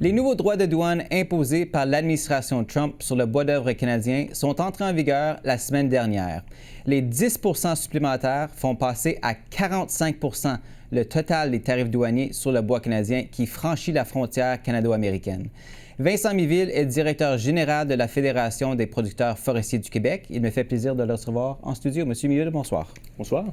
Les nouveaux droits de douane imposés par l'administration Trump sur le bois d'œuvre canadien sont entrés en vigueur la semaine dernière. Les 10 supplémentaires font passer à 45 le total des tarifs douaniers sur le bois canadien qui franchit la frontière canado-américaine. Vincent Miville est directeur général de la Fédération des producteurs forestiers du Québec. Il me fait plaisir de le recevoir en studio. Monsieur Miville, bonsoir. Bonsoir.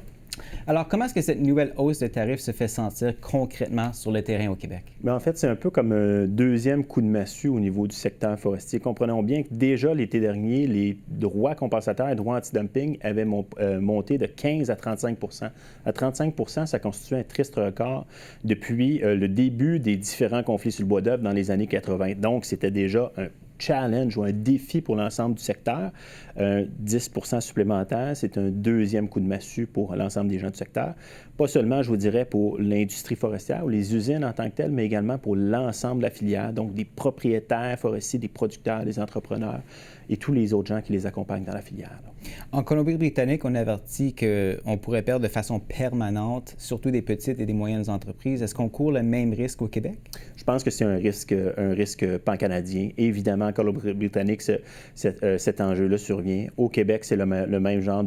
Alors, comment est-ce que cette nouvelle hausse de tarifs se fait sentir concrètement sur le terrain au Québec? Bien, en fait, c'est un peu comme un deuxième coup de massue au niveau du secteur forestier. Comprenons bien que déjà l'été dernier, les droits compensateurs et droits anti-dumping avaient monté de 15 à 35 À 35 ça constitue un triste record depuis le début des différents conflits sur le bois d'œuvre dans les années 80. Donc, c'était déjà un challenge ou un défi pour l'ensemble du secteur. 10 supplémentaire, c'est un deuxième coup de massue pour l'ensemble des gens du secteur. Pas seulement, je vous dirais, pour l'industrie forestière ou les usines en tant que telles, mais également pour l'ensemble de la filière, donc des propriétaires forestiers, des producteurs, des entrepreneurs et tous les autres gens qui les accompagnent dans la filière. En Colombie-Britannique, on avertit qu'on pourrait perdre de façon permanente, surtout des petites et des moyennes entreprises. Est-ce qu'on court le même risque au Québec? Je pense que c'est un risque pan-canadien. Évidemment, en Colombie-Britannique, cet enjeu-là survient. Au Québec, c'est le même genre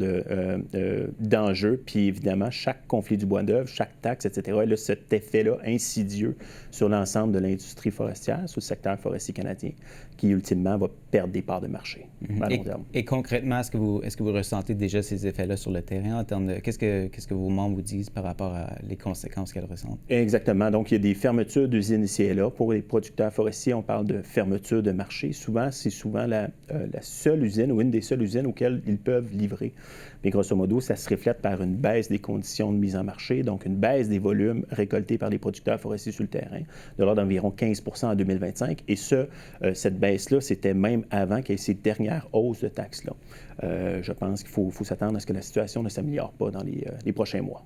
d'enjeu. Puis évidemment, chaque conflit du bois d'œuvre, chaque taxe, etc., a cet effet-là insidieux sur l'ensemble de l'industrie forestière, sur le secteur forestier canadien, qui ultimement va perdre des parts de marché à long terme. Et concrètement, est-ce que vous ressentez déjà ces effets-là sur le terrain en termes de qu'est-ce que vos membres vous disent par rapport à les conséquences qu'elles ressentent? Exactement. Donc, il y a des fermetures d'usines ici et là. Pour les producteurs forestiers, on parle de fermeture de marché. Souvent, c'est la seule usine ou une des seules usines auxquelles ils peuvent livrer. Mais grosso modo, ça se reflète par une baisse des conditions de mise en marché, donc une baisse des volumes récoltés par les producteurs forestiers sur le terrain, de l'ordre d'environ 15 en 2025. Et cette baisse-là, c'était même avant qu'il y ait ces dernières hausses de taxes-là. Je pense qu'il faut s'attendre à ce que la situation ne s'améliore pas dans les prochains mois.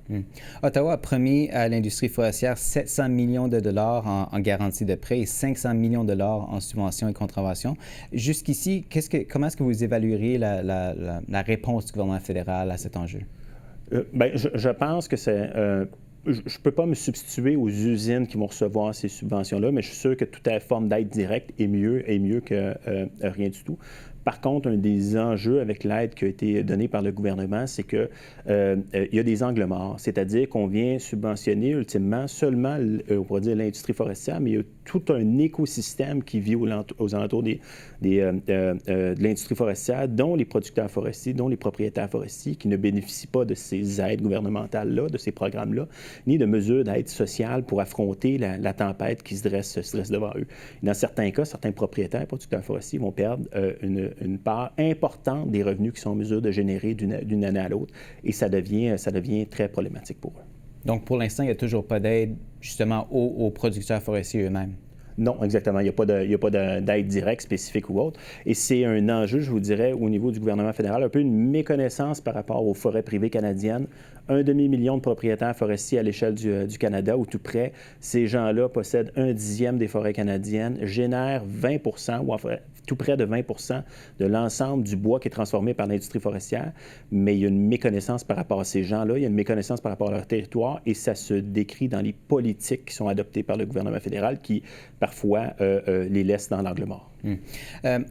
Ottawa a promis à l'industrie forestière 700 millions de dollars en garantie de prêt et 500 millions de dollars en subventions et contraventions. Jusqu'ici, comment est-ce que vous évalueriez la réponse du gouvernement fédéral à cet enjeu? Bien, je pense que c'est... je ne peux pas me substituer aux usines qui vont recevoir ces subventions-là, mais je suis sûr que toute forme d'aide directe est mieux que rien du tout. Par contre, un des enjeux avec l'aide qui a été donnée par le gouvernement, c'est qu'il y a des angles morts, c'est-à-dire qu'on vient subventionner ultimement seulement, on pourrait dire, l'industrie forestière, mais il y a tout un écosystème qui vit aux alentours de l'industrie forestière, dont les producteurs forestiers, dont les propriétaires forestiers, qui ne bénéficient pas de ces aides gouvernementales-là, de ces programmes-là, ni de mesures d'aide sociale pour affronter la tempête qui se dresse devant eux. Dans certains cas, certains propriétaires et producteurs forestiers vont perdre une part importante des revenus qui sont en mesure de générer d'une année à l'autre, et ça devient très problématique pour eux. Donc, pour l'instant, il n'y a toujours pas d'aide, justement, aux producteurs forestiers eux-mêmes? Non, exactement. Il n'y a pas d'aide directe, spécifique ou autre. Et c'est un enjeu, je vous dirais, au niveau du gouvernement fédéral, un peu une méconnaissance par rapport aux forêts privées canadiennes. 1 demi-million de propriétaires forestiers à l'échelle du Canada, ou tout près. Ces gens-là possèdent 1/10 des forêts canadiennes, génèrent 20 ou enfin tout près de 20 de l'ensemble du bois qui est transformé par l'industrie forestière. Mais il y a une méconnaissance par rapport à ces gens-là, il y a une méconnaissance par rapport à leur territoire, et ça se décrit dans les politiques qui sont adoptées par le gouvernement fédéral qui, parfois, les laissent dans l'angle mort.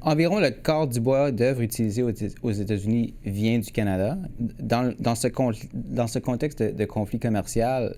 Environ le quart du bois d'œuvre utilisé aux États-Unis vient du Canada. Dans ce contexte de conflit commercial,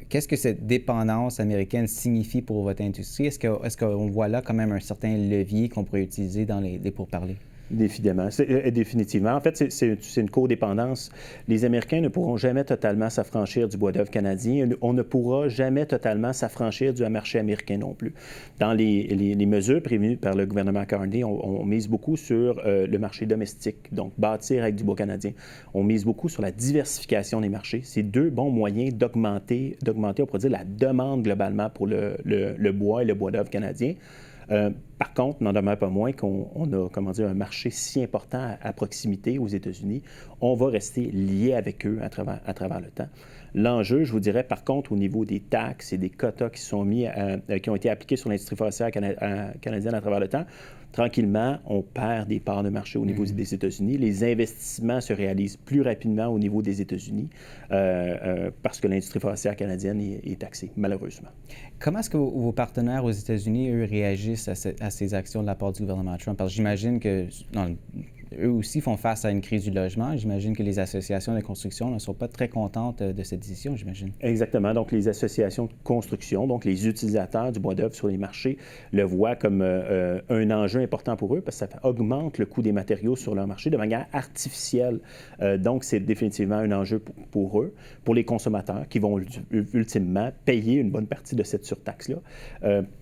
qu'est-ce que cette dépendance américaine signifie pour votre industrie? Est-ce qu'on voit là quand même un certain levier qu'on pourrait utiliser dans les pourparlers? Définitivement. En fait, c'est une codépendance. Les Américains ne pourront jamais totalement s'affranchir du bois d'œuvre canadien. On ne pourra jamais totalement s'affranchir du marché américain non plus. Dans les mesures prévues par le gouvernement Carney, on mise beaucoup sur le marché domestique, donc bâtir avec du bois canadien. On mise beaucoup sur la diversification des marchés. C'est deux bons moyens d'augmenter, on pourrait dire, la demande globalement pour le bois et le bois d'œuvre canadien. Par contre, n'en demeure pas moins qu'on a, un marché si important à proximité aux États-Unis. On va rester lié avec eux à travers le temps. L'enjeu, je vous dirais, par contre, au niveau des taxes et des quotas qui sont qui ont été appliqués sur l'industrie forestière canadienne à travers le temps, tranquillement, on perd des parts de marché au niveau des États-Unis. Les investissements se réalisent plus rapidement au niveau des États-Unis parce que l'industrie forestière canadienne est taxée, malheureusement. Comment est-ce que vos partenaires aux États-Unis, eux, réagissent à ces actions de la part du gouvernement Trump? Parce que j'imagine que eux aussi font face à une crise du logement. J'imagine que les associations de construction ne sont pas très contentes de cette décision, j'imagine. Exactement. Donc, les associations de construction, donc les utilisateurs du bois d'œuvre sur les marchés, le voient comme un enjeu important pour eux parce que ça augmente le coût des matériaux sur leur marché de manière artificielle. Donc, c'est définitivement un enjeu pour eux, pour les consommateurs qui vont ultimement payer une bonne partie de cette surtaxe-là.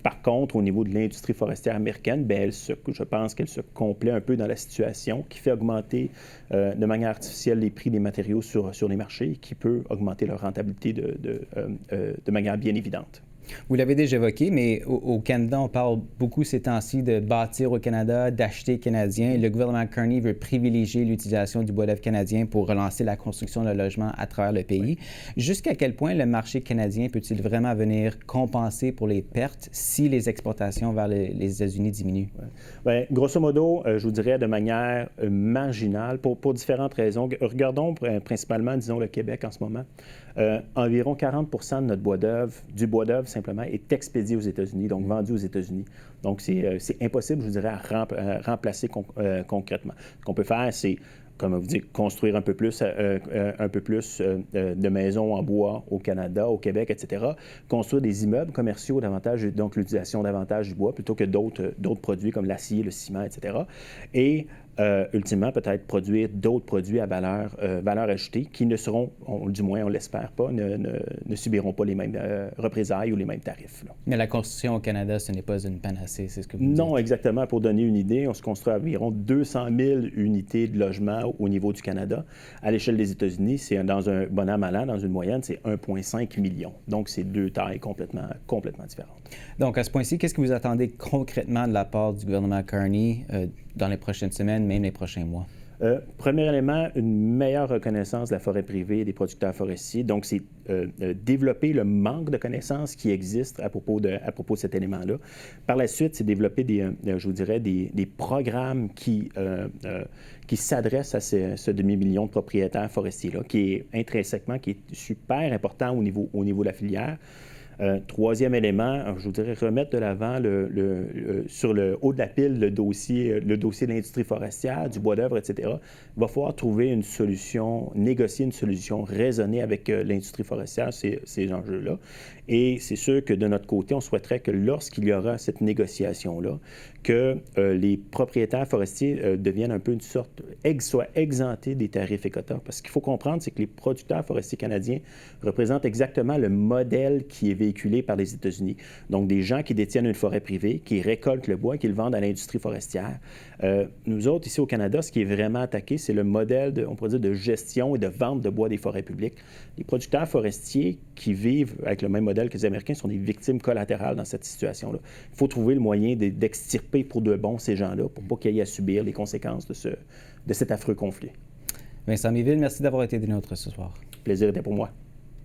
Par contre, au niveau de l'industrie forestière américaine, bien, je pense qu'elle se complaît un peu dans la situation qui fait augmenter de manière artificielle les prix des matériaux sur les marchés et qui peut augmenter leur rentabilité de manière bien évidente. Vous l'avez déjà évoqué, mais au Canada, on parle beaucoup ces temps-ci de bâtir au Canada, d'acheter canadien. Le gouvernement Carney veut privilégier l'utilisation du bois d'œuvre canadien pour relancer la construction de logements à travers le pays. Oui. Jusqu'à quel point le marché canadien peut-il vraiment venir compenser pour les pertes si les exportations vers les États-Unis diminuent? Oui. Bien, grosso modo, je vous dirais de manière marginale, pour différentes raisons. Regardons principalement, disons, le Québec en ce moment. Environ 40 de notre bois d'œuvre, du bois d'œuvre simplement, est expédié aux États-Unis, donc vendu aux États-Unis. Donc, c'est impossible, je vous dirais, à remplacer concrètement. Ce qu'on peut faire, c'est, comme vous dites, construire un peu plus de maisons en bois au Canada, au Québec, etc. Construire des immeubles commerciaux davantage, donc l'utilisation davantage du bois plutôt que d'autres produits comme l'acier, le ciment, etc. Et ultimement, peut-être produire d'autres produits à valeur ajoutée qui ne seront, du moins on l'espère pas, ne subiront pas les mêmes représailles ou les mêmes tarifs. Là. Mais la construction au Canada, ce n'est pas une panacée, c'est ce que vous dites? Non, exactement. Pour donner une idée, on se construit environ 200 000 unités de logement au niveau du Canada. À l'échelle des États-Unis, c'est dans un bon an, mal an, dans une moyenne, c'est 1,5 million. Donc, c'est deux tailles complètement différentes. Donc, à ce point-ci, qu'est-ce que vous attendez concrètement de la part du gouvernement Carney dans les prochaines semaines, même les prochains mois? Premier élément, une meilleure reconnaissance de la forêt privée et des producteurs forestiers. Donc, c'est développer le manque de connaissances qui existe à propos de cet élément-là. Par la suite, c'est développer je vous dirais, des programmes qui s'adressent à ce demi-million de propriétaires forestiers-là, qui est super important au niveau de la filière. Troisième élément, je vous dirais remettre de l'avant sur le haut de la pile le dossier de l'industrie forestière, du bois d'œuvre, etc. Il va falloir trouver une solution, négocier une solution raisonnée avec l'industrie forestière, ces enjeux-là. Et c'est sûr que de notre côté, on souhaiterait que lorsqu'il y aura cette négociation-là, que les propriétaires forestiers deviennent un peu une sorte, soient exemptés des tarifs et quotas. Parce qu'il faut comprendre, c'est que les producteurs forestiers canadiens représentent exactement le modèle qui est véhiculé par les États-Unis. Donc, des gens qui détiennent une forêt privée, qui récoltent le bois et qui le vendent à l'industrie forestière. Nous autres, ici au Canada, ce qui est vraiment attaqué, c'est le modèle, on pourrait dire, de gestion et de vente de bois des forêts publiques. Les producteurs forestiers qui vivent avec le même modèle que les Américains sont des victimes collatérales dans cette situation-là. Il faut trouver le moyen d'extirper pour de bon ces gens-là pour pas qu'ils aient à subir les conséquences de cet affreux conflit. Vincent Méville, merci d'avoir été des nôtres ce soir. Le plaisir était pour moi.